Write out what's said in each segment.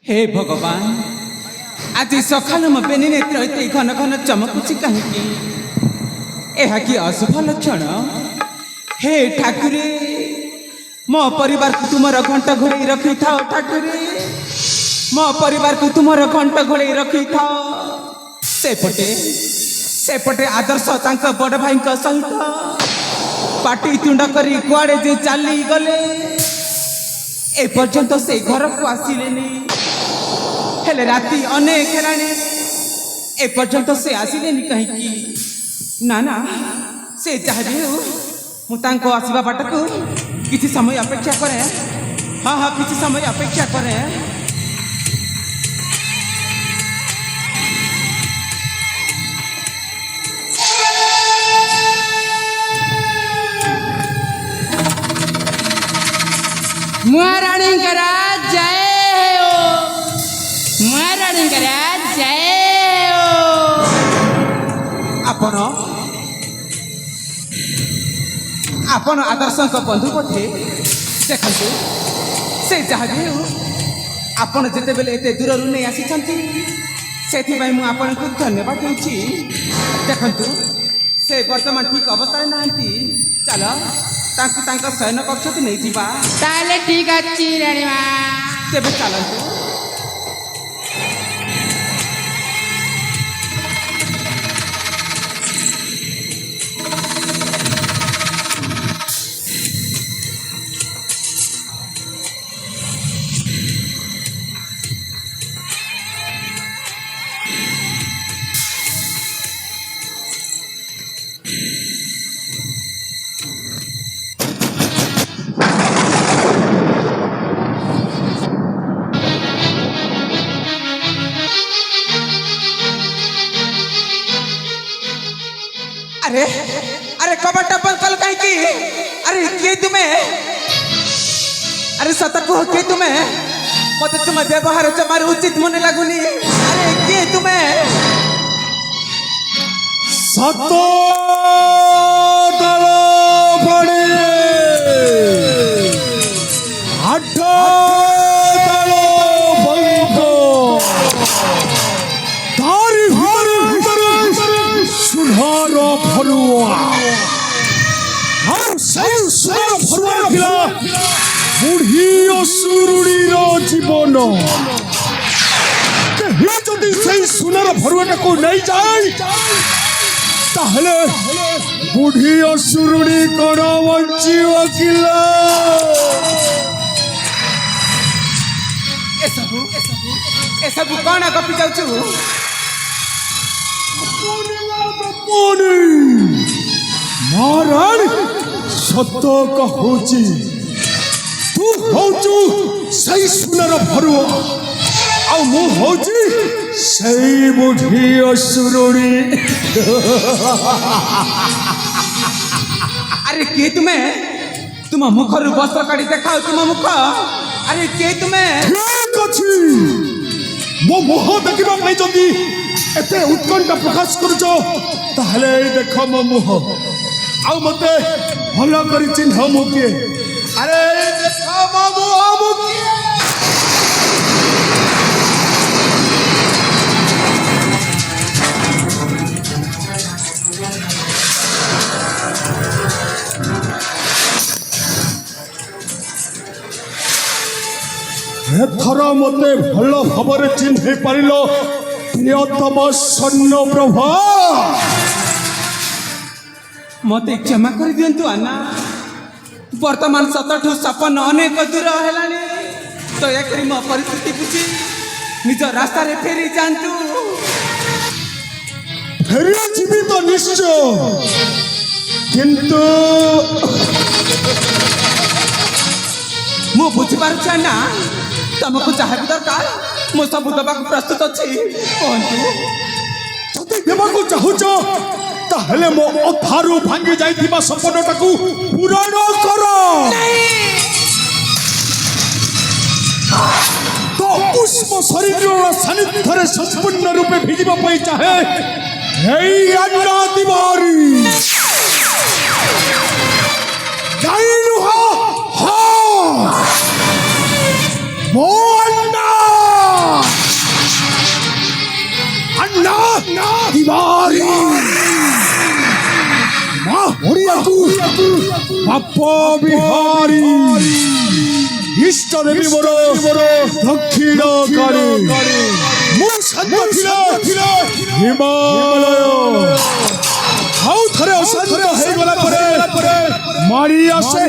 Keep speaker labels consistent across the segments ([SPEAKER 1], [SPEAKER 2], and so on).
[SPEAKER 1] हे भगवान आज सकाल मो बेनी नेत्र घन घन चमकुची कहीं यह कि अशुभ लक्षण। हे ठाकुरे मो परिवार को तुमर घंटा घोड़े रखी था ठाकुरे मो परिवार को तुमर घंटा घोड़े रखी था। सेपटे आदर्श तांक बड़ भाई सहित पाटी तुंड करी कुआड़े जे चली गले ए पर्यंत से घर को आसिलेनी हेले राति अनेक हेलानी ए पर्यंत से आसिलेनी कहीं ना ना से जहाँ भी हो मुझे आसवा बाट को किसी समय अपेक्षा करे। हाँ हाँ किसी समय अपेक्षा करे।
[SPEAKER 2] महारानी करा जय हो महारानी करा जय हो।
[SPEAKER 1] आपण आदर्श बंधु बोधे देखु से जहाँ भी हो आपण जिते बेले एते दूर नहीं आसी से आपन को धन्यवाद दूची। देखु से वर्तमान ठीक अवस्था ना चल तांको शयन कक्ष को नहीं जीवा
[SPEAKER 2] ताले ठीक अच्छी रानी माँ
[SPEAKER 1] तेबे चलतु। अरे अरे कबड्डा बंकल कहीं की अरे के तुम्हें अरे सतर्क हो के तुम्हें मत तुम व्यवहार जमार उचित मन लगुनी। अरे के तुम्हें
[SPEAKER 3] सतो दल बड़े आठ दल बंक तारी सुधार फरुआ और सही सुधार फरुआ खिला बुढ़ी असुरुणी जीवन कहीं जदि सही सुनार फरुआ को नहीं जाए ताहले बुढ़ी असुरुणी कौन बचिव किला।
[SPEAKER 1] ए सब कौन गपी जाऊ
[SPEAKER 3] महाराज सत कहूची तू होचु सही सुनर भरुआ आ मु होची सही बुढ़ी असुरुणी।
[SPEAKER 1] अरे के तुम्हें तुम मुखर वस्त्र काढ़ी देखाओ तुम मुख। अरे के तुम्हें
[SPEAKER 3] ठीक अछि मो मुह देखिबा पई जदी एते उत्कंठा प्रकाश करुछ ताहले देख मो मुह आउ मते भलो करी चिन्ह मु किए। अरे देख मो मुह मु किए। एथर मते भलो खबर चिन्ह पारिलो प्रियतम सन्न प्रभा
[SPEAKER 1] मते क्षमा कर दियंतु आना वर्तमान 7 अनेक दूर हेलानी दयाकरी मो परिस्थिति बुझी निज रास्ता रे फेरी जांतु।
[SPEAKER 3] फेरी जीवी तो निश्चय किंतु
[SPEAKER 1] मु बुझी पारुछ ना तुमको जहाँ भी दरकार मो सब दबा प्रस्तुत अच्छी कहतु
[SPEAKER 3] जदि देवाको चाहुछ ताहले मो अधारु भांगी जाइथिबा सपनटाकू पूरण कर। तो उष्म शरीर सानिध्य संपूर्ण रूपे भिजिबा पई चाहे हेई अन्ना तिवारी जाइनु हो मो अन्ना বাপ বিহারী ইষ্ট দেবী মোর দক্ষিণকারী ମୁଁ ଶାନ୍ତ ଥିଲା ହିମାଳୟ ଆଉ ଥରେ ଅଶାନ୍ତ ହେଇଗଲା ପରେ ମାରି ଆସେ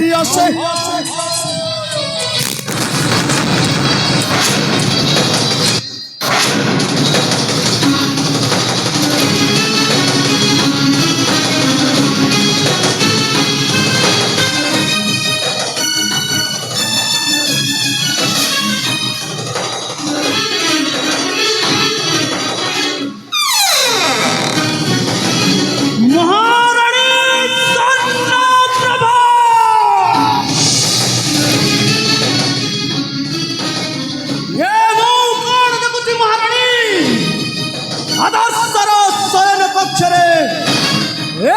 [SPEAKER 4] আদর্শর শয়ন কক্ষরে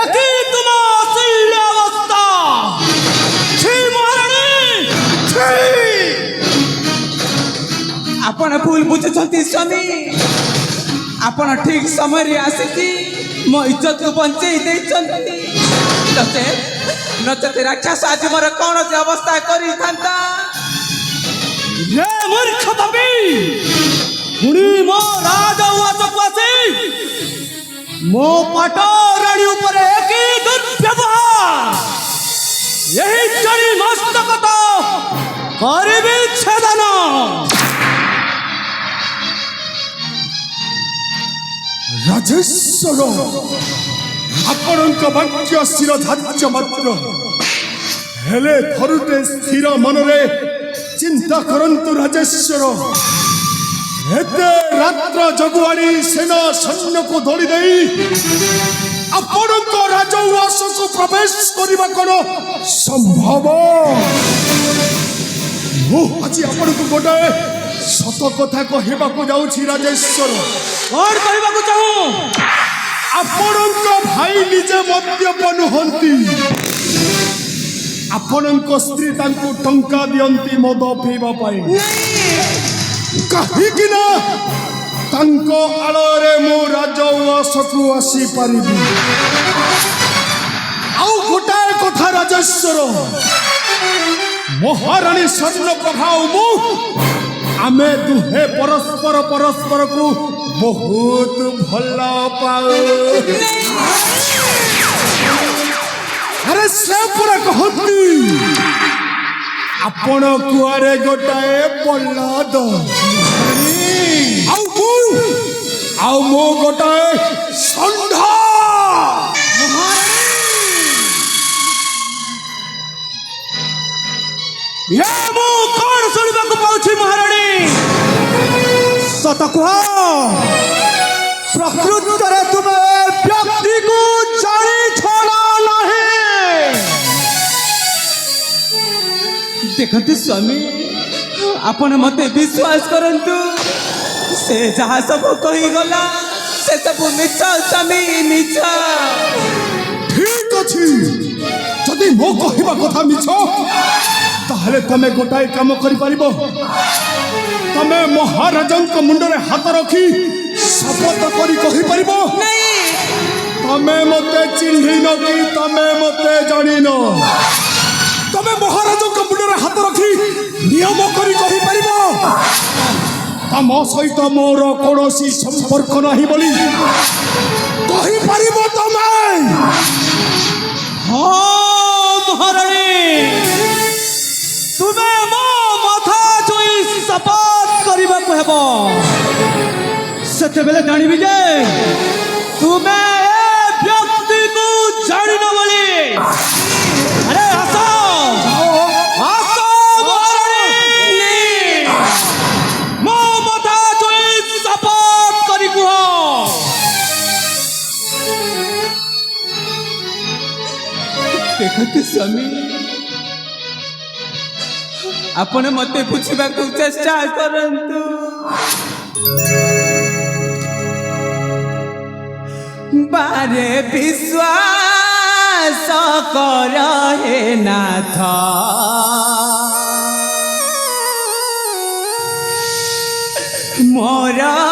[SPEAKER 4] একই তোমার অশীল অবস্থা ছি মহারানী ছি
[SPEAKER 1] ଆପଣ ଭୁଲ ବୁଝୁଛନ୍ତି ସ୍ୱାମୀ ଆପଣ ଠିକ ସମୟରେ ଆସିକି ମୋ ଇଜ୍ଜତକୁ ବଞ୍ଚେଇ ଦେଇଛନ୍ତି ନଚେତ ରାକ୍ଷସ ଆଜି ମୋର କଣ ଯେ ଅବସ୍ଥା କରିଥାନ୍ତା
[SPEAKER 4] রে মূর্খ পাপী পুଣି ମୋ ରାଜ ଉଆସକୁ ଆସି ମୋ ପାଟରାଣୀ ଉପରେ କି ଦୁର୍ବ୍ୟବହାର ଏହି ଜଣି ମସ୍ତକ ତ କରିବି ଛେଦନ
[SPEAKER 3] ରାଜେଶ୍ୱର ଆପଣଙ୍କ ବାକ୍ୟ ଶିର ଧାର୍ଯ୍ୟ ମାତ୍ର ହେଲେ ଥରୁଟେ ସ୍ଥିର ମନରେ ଚିନ୍ତା କରନ୍ତୁ ରାଜେଶ୍ୱର ଏତେ ରାତ୍ର ଜଗୁଆଳି ସେନା ସୈନ୍ୟକୁ ଧରି ଦେଇ ଆପଣଙ୍କ ରାଜ ଉଆସକୁ ପ୍ରବେଶ କରିବା କ'ଣ ସମ୍ଭବ ମୁଁ ଆଜି ଆପଣଙ୍କୁ ଗୋଟାଏ ସତ କଥା କହିବାକୁ ଯାଉଛି ରାଜେଶ୍ୱର
[SPEAKER 4] କଣ କହିବାକୁ ଚାହୁଁ
[SPEAKER 3] ଆପଣଙ୍କ ଭାଇ ନିଜେ ମଦ୍ୟପ ନୁହନ୍ତି ଆପଣଙ୍କ ସ୍ତ୍ରୀ ତାଙ୍କୁ ଟଙ୍କା ଦିଅନ୍ତି ମଦ ପିଇବା ପାଇଁ କାହିଁକି ନା ତାଙ୍କ ଆଳରେ ମୁଁ ରାଜ ଉଆସକୁ ଆସିପାରିବି ଆଉ ଗୋଟାଏ କଥା ରାଜେଶ୍ୱର ମହାରାଣୀ ସ୍ୱର୍ଣ୍ଣପ୍ରଭା ଆଉ ମୁଁ ଆମେ ଦୁହେଁ ପରସ୍ପରକୁ ବହୁତ ଭଲ ପାଉ ଆରେ ସେ ପୁରା କହନ୍ତି ଆପଣ କୁଆରେ ଗୋଟାଏ ବଳଦ ଆଉ ମୁଁ ଗୋଟାଏ ଷଣ୍ଢ
[SPEAKER 4] ମୁଁ କଣ ଶୁଣିବାକୁ ପାଉଛି ମହାରାଣୀ ସତ କୁହ ପ୍ରକୃତରେ ତୁମେ ବ୍ୟକ୍ତିକୁ ଜାଣିଛ ନା ନାହିଁ
[SPEAKER 1] ଦେଖନ୍ତୁ ସ୍ୱାମୀ ଆପଣ ମତେ ବିଶ୍ୱାସ କରନ୍ତୁ ସେ ଯାହା ସବୁ କହିଗଲା ସେ ସବୁ ମିଛ ସ୍ୱାମୀ ମିଛ
[SPEAKER 3] ଠିକ ଅଛି ଯଦି ମୋ କହିବା କଥା ମିଛ ତାହେଲେ ତମେ ଗୋଟାଏ କାମ କରିପାରିବ ତମେ ମହାରାଜଙ୍କ ମୁଣ୍ଡରେ ହାତ ରଖି ଶପଥ କରି କହିପାରିବ ତମେ ମତେ ଚିହ୍ନିନ କି ତମେ ମତେ ଜାଣିନ ତମେ ମହାରାଜଙ୍କ ମୁଣ୍ଡରେ ହାତ ରଖି ନିୟମ କରି କହିପାରିବ ତମ ସହିତ ମୋର କୌଣସି ସମ୍ପର୍କ ନାହିଁ ବୋଲି କହିପାରିବ ତମେ
[SPEAKER 4] ହଁ ମହାରାଣୀ ତୁମେ ମୋ ମଥା ଛୁଇଁ ଶପଥ କରିବାକୁ ହେବ ସେତେବେଳେ ଜାଣିବି ଯେ ତୁମେ ଏ ବ୍ୟକ୍ତିକୁ ଜାଣିନ ବୋଲି ଆରେ ଆସ ମହାରାଣୀ ମୋ ମଥା ଛୁଇଁ ଶପଥ କରି କୁହ
[SPEAKER 1] ଦେଖନ୍ତୁ ସ୍ୱାମୀ ଆପଣ ମତେ ବୁଝିବାକୁ ଚେଷ୍ଟା କରନ୍ତୁ ବାରେ ବିଶ୍ୱାସ କର ହେ ନାଥ ମୋର